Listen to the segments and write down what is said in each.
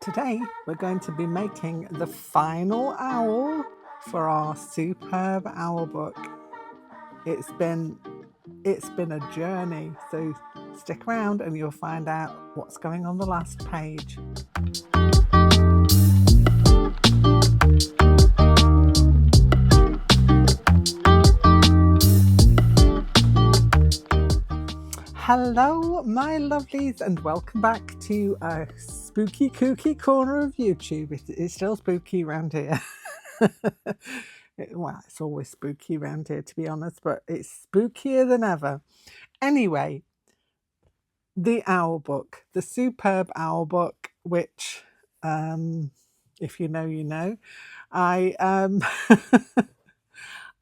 Today we're going to be making the final owl for our superb owl book. It's been a journey, so stick around and you'll find out what's going on the last page. Hello my lovelies and welcome back to a spooky kooky corner of YouTube. It's still spooky around here. Well, it's always spooky around here to be honest, but it's spookier than ever. Anyway, the owl book, the superb owl book, which if you know, you know, I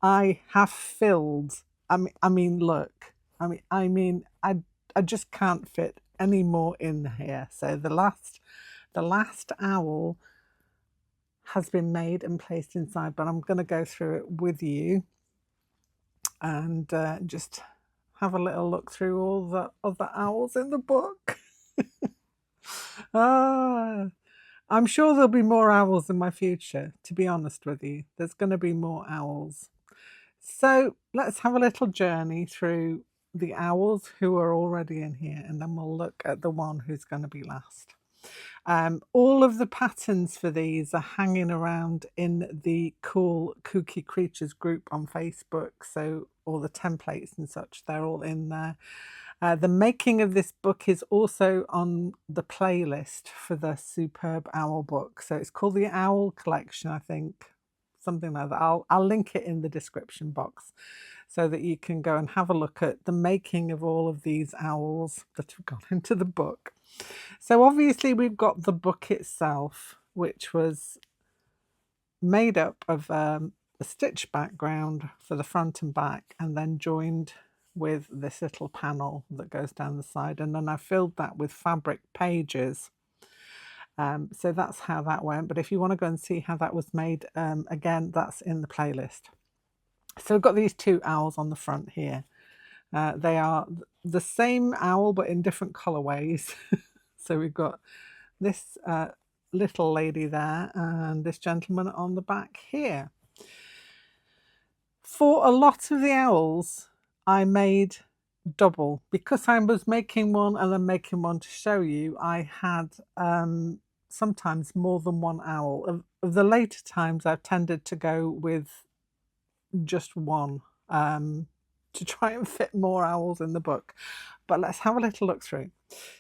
I have filled. I mean, look. I just can't fit any more in here. So the last owl has been made and placed inside, but I'm going to go through it with you and just have a little look through all the other owls in the book. I'm sure there'll be more owls in my future, to be honest with you. There's going to be more owls. So let's have a little journey through the owls who are already in here, and then we'll look at the one who's going to be last. All of the patterns for these are hanging around in the Cool Kooky Creatures group on Facebook, so all the templates and such, they're all in there. The making of this book is also on the playlist for the superb owl book, so it's called the Owl Collection, I think. Something like that. I'll link it in the description box so that you can go and have a look at the making of all of these owls that have gone into the book. So obviously we've got the book itself, which was made up of a stitch background for the front and back, and then joined with this little panel that goes down the side, and then I filled that with fabric pages. So that's how that went. But if you want to go and see how that was made, again, that's in the playlist. So we've got these two owls on the front here. They are the same owl, but in different colorways. So we've got this little lady there and this gentleman on the back here. For a lot of the owls, I made double because I was making one and then making one to show you. I had sometimes more than one owl. Of the later times, I've tended to go with just one to try and fit more owls in the book. But let's have a little look through.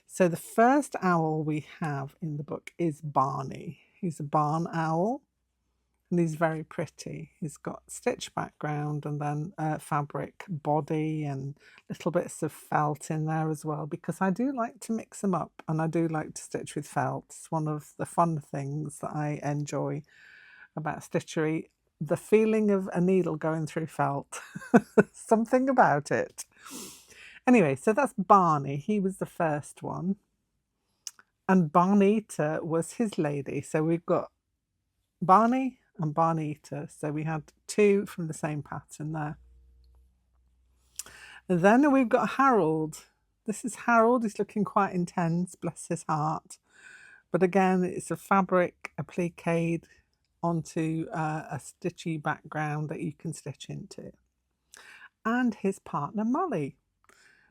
So the first owl we have in the book is Barney. He's a barn owl. And he's very pretty. He's got stitch background and then fabric body and little bits of felt in there as well, because I do like to mix them up and I do like to stitch with felt. It's one of the fun things that I enjoy about stitchery, the feeling of a needle going through felt. Something about it. Anyway, so that's Barney. He was the first one. And Barnita was his lady. So we've got Barney and Barnita, so we had two from the same pattern there. And then we've got Harold. This is Harold. He's looking quite intense, bless his heart. But again, it's a fabric appliqued onto a stitchy background that you can stitch into. And his partner Molly.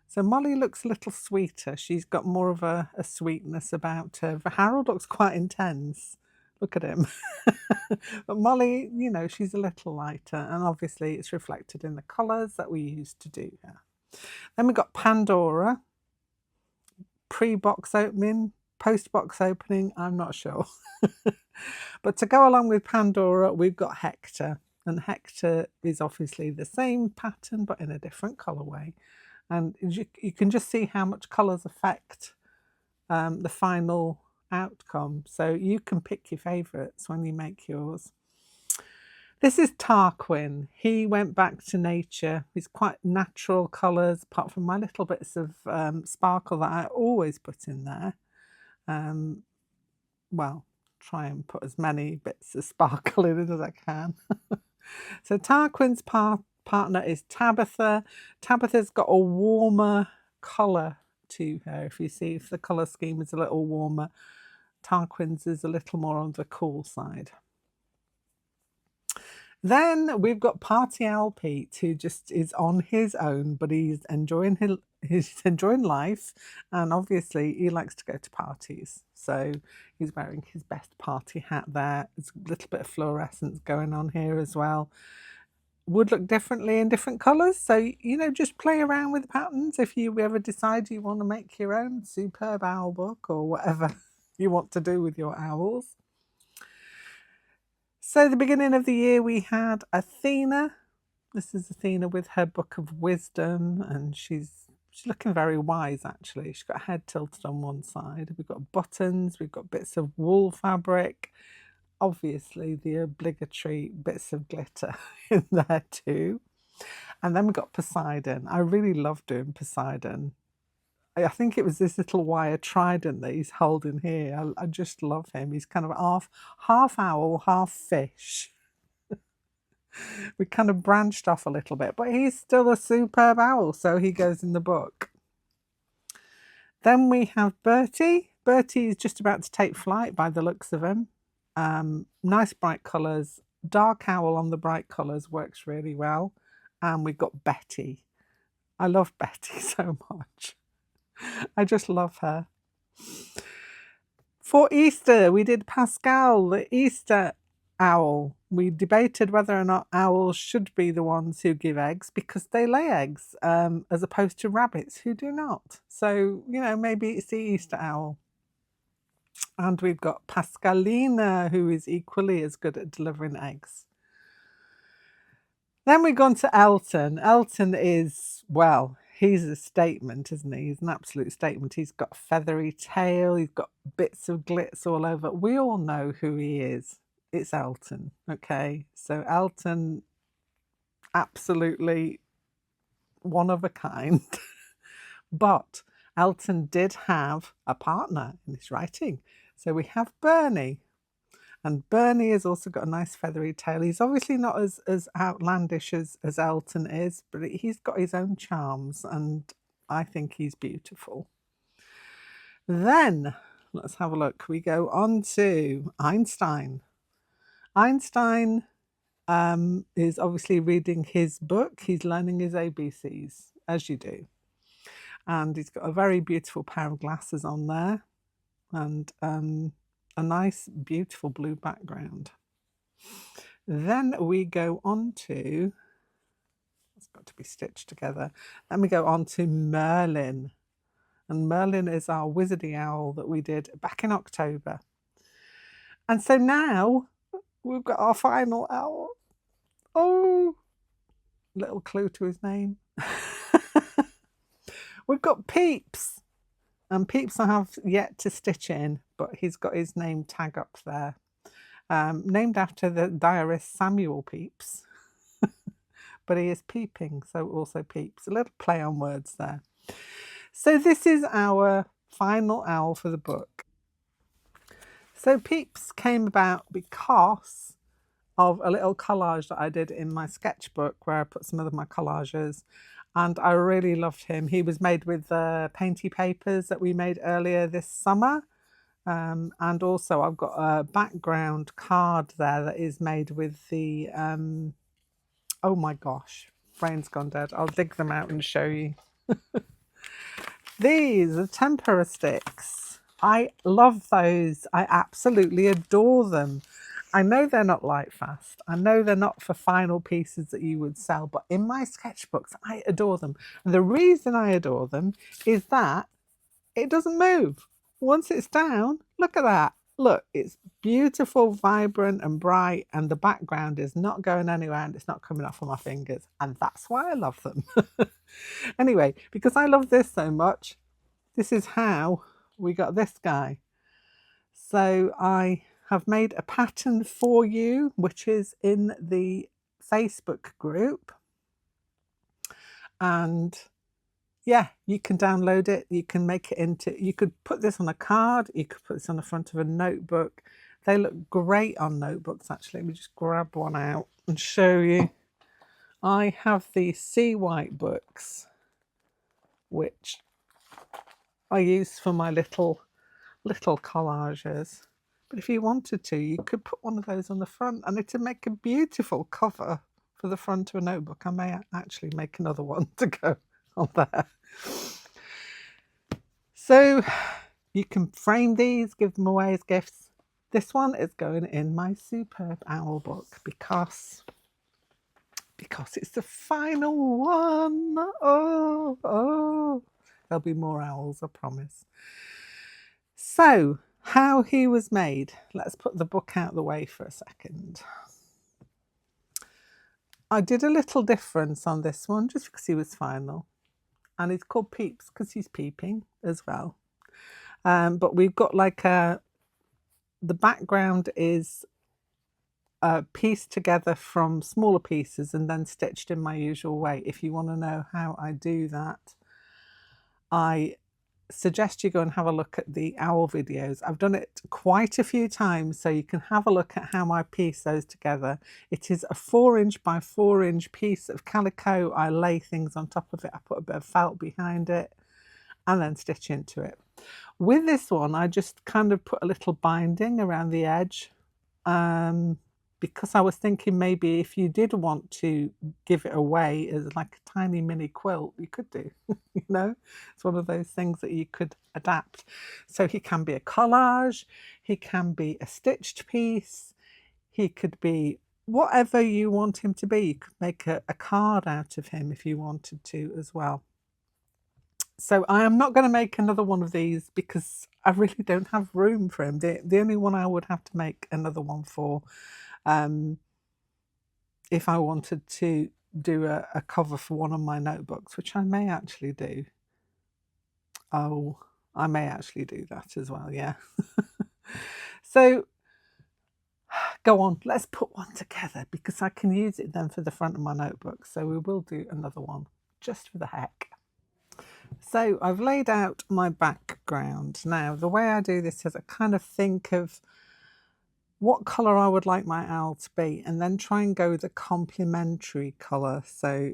So Molly looks a little sweeter. She's got more of a sweetness about her. But Harold looks quite intense. Look at him. But Molly, you know, she's a little lighter, and obviously it's reflected in the colours that we used to do here. Then we've got Pandora, pre-box opening, post-box opening, I'm not sure. But to go along with Pandora, we've got Hector, and Hector is obviously the same pattern but in a different colourway. And you can just see how much colours affect the final outcome, so you can pick your favourites when you make yours. This is Tarquin. He went back to nature. He's quite natural colours, apart from my little bits of sparkle that I always put in there. Well, try and put as many bits of sparkle in it as I can. So Tarquin's partner is Tabitha. Tabitha's got a warmer colour to her. If you see, if the colour scheme is a little warmer, Tarquin's is a little more on the cool side. Then we've got Party Owl Pete, who just is on his own, but he's enjoying he's enjoying life, and obviously he likes to go to parties. So he's wearing his best party hat there. There's a little bit of fluorescence going on here as well. Would look differently in different colours, so you know, just play around with the patterns if you ever decide you want to make your own superb owl book or whatever you want to do with your owls. So the beginning of the year we had Athena. This is Athena with her book of wisdom, and she's looking very wise actually. She's got her head tilted on one side. We've got buttons, we've got bits of wool fabric, obviously the obligatory bits of glitter in there too. And then we've got Poseidon. I really love doing Poseidon. I think it was this little wire trident that he's holding here. I just love him. He's kind of half owl, half fish. We kind of branched off a little bit, but he's still a superb owl, so he goes in the book. Then we have Bertie. Bertie is just about to take flight by the looks of him. Nice bright colours. Dark owl on the bright colours works really well. And we've got Betty. I love Betty so much. I just love her. For Easter, we did Pascal, the Easter owl. We debated whether or not owls should be the ones who give eggs because they lay eggs, as opposed to rabbits who do not. So, you know, maybe it's the Easter owl. And we've got Pascalina, who is equally as good at delivering eggs. Then we've gone to Elton. Elton is, well, he's a statement, isn't he? He's an absolute statement. He's got a feathery tail. He's got bits of glitz all over. We all know who he is. It's Elton, okay? So Elton, absolutely one of a kind. But Elton did have a partner in his writing. So we have Bernie. And Bernie has also got a nice feathery tail. He's obviously not as outlandish as Elton is, but he's got his own charms, and I think he's beautiful. Then, let's have a look. We go on to Einstein. Einstein is obviously reading his book. He's learning his ABCs, as you do. And he's got a very beautiful pair of glasses on there, and a nice, beautiful blue background. Then we go on to, it's got to be stitched together. Then we go on to Merlin. And Merlin is our wizardy owl that we did back in October. And so now we've got our final owl. Oh, little clue to his name. We've got Pepys. And Pepys I have yet to stitch in, but he's got his name tag up there. Named after the diarist Samuel Pepys. But he is peeping, so also Pepys. A little play on words there. So this is our final owl for the book. So Pepys came about because of a little collage that I did in my sketchbook where I put some of my collages. And I really loved him. He was made with the painty papers that we made earlier this summer. And also I've got a background card there that is made with the, oh my gosh, brain's gone dead. I'll dig them out and show you. These are tempera sticks. I love those. I absolutely adore them. I know they're not light fast. I know they're not for final pieces that you would sell, but in my sketchbooks, I adore them. And the reason I adore them is that it doesn't move. Once it's down, look at that. Look, it's beautiful, vibrant and bright, and the background is not going anywhere and it's not coming off of my fingers. And that's why I love them. Anyway, because I love this so much, this is how we got this guy. So I have made a pattern for you, which is in the Facebook group. And yeah, you can download it. You can make it into, you could put this on a card. You could put this on the front of a notebook. They look great on notebooks, actually. Let me just grab one out and show you. I have the Sea White books, which I use for my little little collages. But if you wanted to, you could put one of those on the front and it'd make a beautiful cover for the front of a notebook. I may actually make another one to go on there. So you can frame these, give them away as gifts. This one is going in my superb owl book because it's the final one. Oh, there'll be more owls, I promise. So, how he was made. Let's put the book out of the way for a second. I did a little difference on this one just because he was final. And it's called Peeps because he's peeping as well. But we've got like the background is pieced together from smaller pieces and then stitched in my usual way. If you want to know how I do that, I suggest you go and have a look at the owl videos. I've done it quite a few times, so you can have a look at how I piece those together. It is a 4" by 4" piece of calico. I lay things on top of it. I put a bit of felt behind it and then stitch into it. With this one, I just kind of put a little binding around the edge because I was thinking maybe if you did want to give it away as like a tiny mini quilt, you could do, you know, it's one of those things that you could adapt. So he can be a collage, he can be a stitched piece, he could be whatever you want him to be. You could make a card out of him if you wanted to as well. So I am not going to make another one of these because I really don't have room for him. The only one I would have to make another one for if I wanted to do a cover for one of my notebooks, which I may actually do. Oh, I may actually do that as well, yeah. So go on, let's put one together because I can use it then for the front of my notebook. So we will do another one just for the heck. So I've laid out my background. Now, the way I do this is I kind of think of what colour I would like my owl to be and then try and go the complementary colour. So,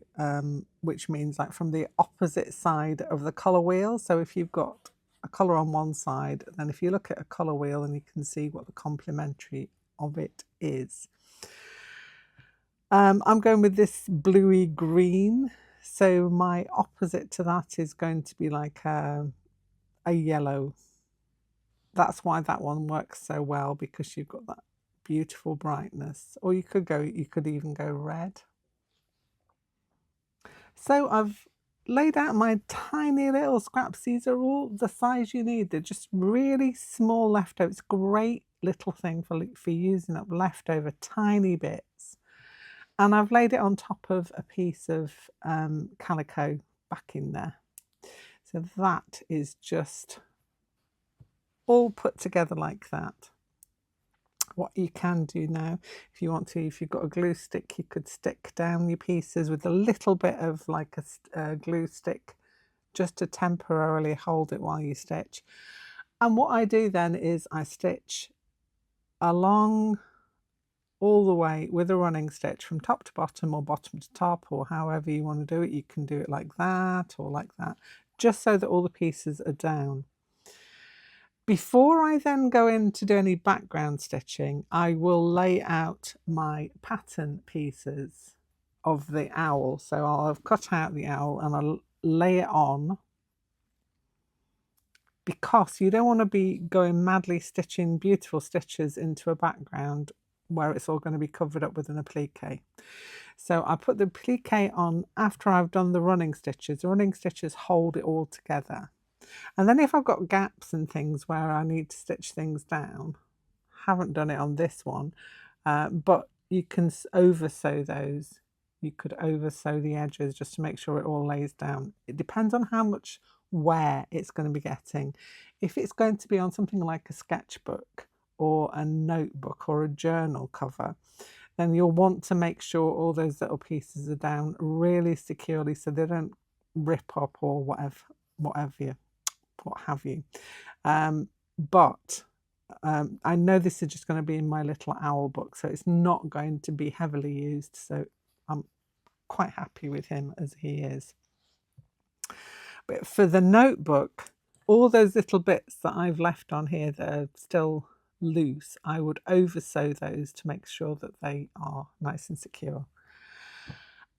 which means like from the opposite side of the colour wheel. So if you've got a colour on one side, then if you look at a colour wheel and you can see what the complementary of it is. I'm going with this bluey green. So my opposite to that is going to be like a yellow. That's why that one works so well, because you've got that beautiful brightness. Or you could even go red. So I've laid out my tiny little scraps. These are all the size you need. They're just really small leftovers. Great little thing for using up leftover tiny bits. And I've laid it on top of a piece of calico back in there. So that is just all put together like that. What you can do now, if you want to, if you've got a glue stick, you could stick down your pieces with a little bit of like a glue stick just to temporarily hold it while you stitch. And what I do then is I stitch along all the way with a running stitch from top to bottom or bottom to top, or however you want to do it. You can do it like that or like that, just so that all the pieces are down. Before I then go in to do any background stitching, I will lay out my pattern pieces of the owl. So I'll have cut out the owl and I'll lay it on, because you don't want to be going madly stitching beautiful stitches into a background where it's all going to be covered up with an applique. So I put the applique on after I've done the running stitches. The running stitches hold it all together. And then if I've got gaps and things where I need to stitch things down, haven't done it on this one, but you can over-sew those. You could over-sew the edges just to make sure it all lays down. It depends on how much wear it's going to be getting. If it's going to be on something like a sketchbook or a notebook or a journal cover, then you'll want to make sure all those little pieces are down really securely so they don't rip up or what have you. But I know this is just going to be in my little owl book, so it's not going to be heavily used, so I'm quite happy with him as he is. But for the notebook, all those little bits that I've left on here that are still loose, I would over sew those to make sure that they are nice and secure.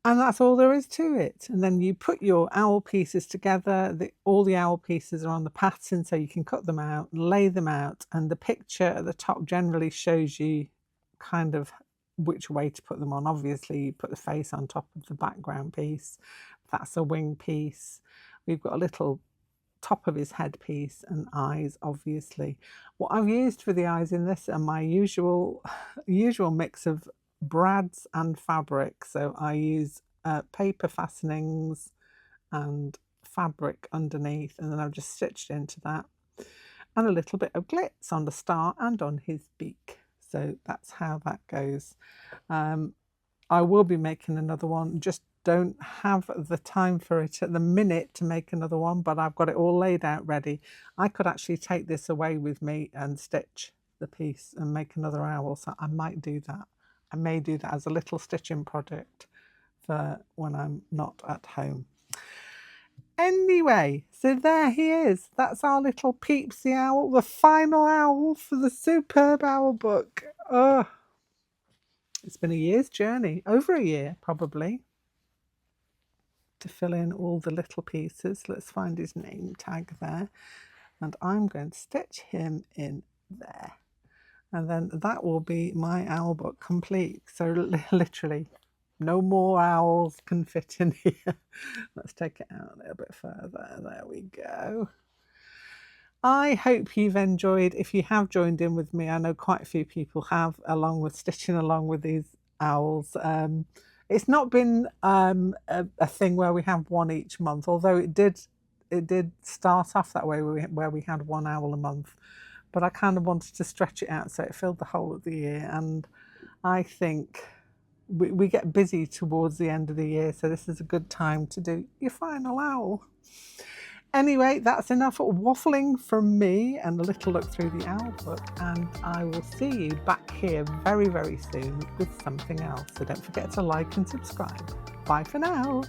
And that's all there is to it. And then you put your owl pieces together. All the owl pieces are on the pattern, so you can cut them out, lay them out, and the picture at the top generally shows you kind of which way to put them on. Obviously, you put the face on top of the background piece. That's a wing piece. We've got a little top of his head piece and eyes, obviously. What I've used for the eyes in this are my usual mix of brads and fabric. So I use paper fastenings and fabric underneath, and then I've just stitched into that, and a little bit of glitz on the star and on his beak. So that's how that goes. I will be making another one, just don't have the time for it at the minute to make another one, but I've got it all laid out ready. I could actually take this away with me and stitch the piece and make another owl, so I might do that. I may do that as a little stitching project for when I'm not at home. Anyway, so there he is. That's our little Pepys Owl, the final owl for the Superb Owl book. Oh, it's been a year's journey, over a year probably, to fill in all the little pieces. Let's find his name tag there. And I'm going to stitch him in there. And then that will be my owl book complete. So literally, no more owls can fit in here. Let's take it out a little bit further. There we go. I hope you've enjoyed. If you have joined in with me, I know quite a few people have, along with stitching along with these owls. It's not been a thing where we have one each month, although it did start off that way, where we had one owl a month. But I kind of wanted to stretch it out so it filled the whole of the year. And I think we get busy towards the end of the year, so this is a good time to do your final owl. Anyway, that's enough waffling from me and a little look through the owl book, and I will see you back here very, very soon with something else. So don't forget to like and subscribe. Bye for now.